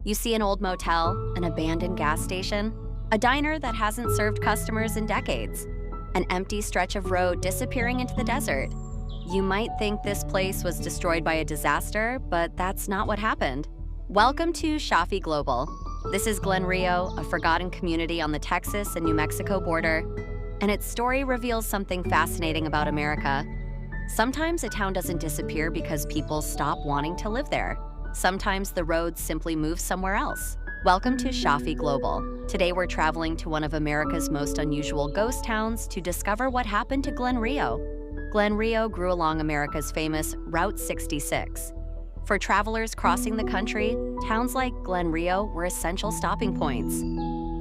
You see an old motel, an abandoned gas station, a diner that hasn't served customers in decades, an empty stretch of road disappearing into the desert. You might think this place was destroyed by a disaster, but that's not what happened. Welcome to Shafi Global. This is Glenrio, a forgotten community on the Texas and New Mexico border, and its story reveals something fascinating about America. Sometimes a town doesn't disappear because people stop wanting to live there. Sometimes the roads simply move somewhere else. Welcome to Shafi Global. Today we're traveling to one of America's most unusual ghost towns to discover what happened to Glenrio. Glenrio grew along America's famous Route 66. For travelers crossing the country, towns like Glenrio were essential stopping points.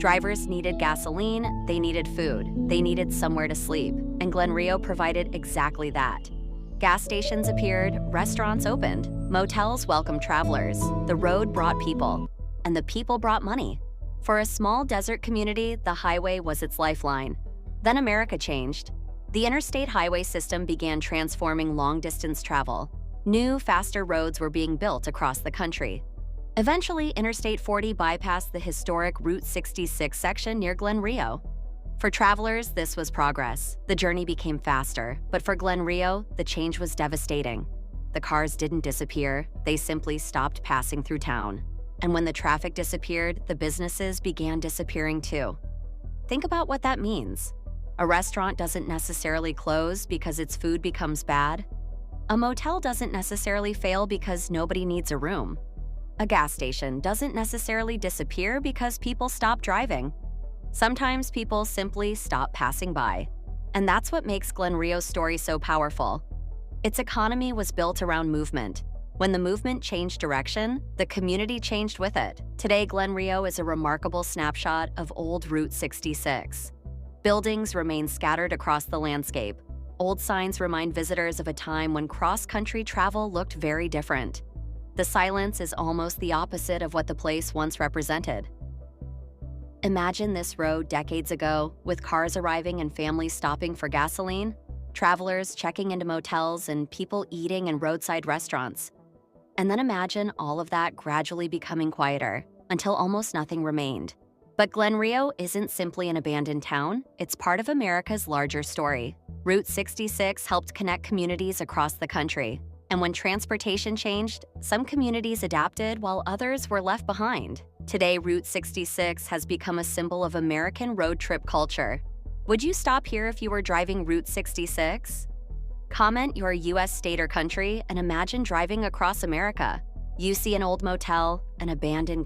Drivers needed gasoline, they needed food, they needed somewhere to sleep, and Glenrio provided exactly that. Gas stations appeared, restaurants opened, motels welcomed travelers, the road brought people, and the people brought money. For a small desert community, the highway was its lifeline. Then America changed. The Interstate Highway System began transforming long-distance travel. New, faster roads were being built across the country. Eventually, Interstate 40 bypassed the historic Route 66 section near Glenrio. For travelers, this was progress. The journey became faster, but for Glenrio, the change was devastating. The cars didn't disappear, they simply stopped passing through town. And when the traffic disappeared, the businesses began disappearing too. Think about what that means. A restaurant doesn't necessarily close because its food becomes bad. A motel doesn't necessarily fail because nobody needs a room. A gas station doesn't necessarily disappear because people stop driving. Sometimes people simply stop passing by. And that's what makes Glenrio's story so powerful. Its economy was built around movement. When the movement changed direction, the community changed with it. Today, Glenrio is a remarkable snapshot of old Route 66. Buildings remain scattered across the landscape. Old signs remind visitors of a time when cross-country travel looked very different. The silence is almost the opposite of what the place once represented. Imagine this road decades ago, with cars arriving and families stopping for gasoline, travelers checking into motels, and people eating in roadside restaurants. And then imagine all of that gradually becoming quieter, until almost nothing remained. But Glenrio isn't simply an abandoned town, it's part of America's larger story. Route 66 helped connect communities across the country. And when transportation changed, some communities adapted while others were left behind. Today, Route 66 has become a symbol of American road trip culture. Would you stop here if you were driving Route 66? Comment your US state or country and imagine driving across America. You see an old motel, an abandoned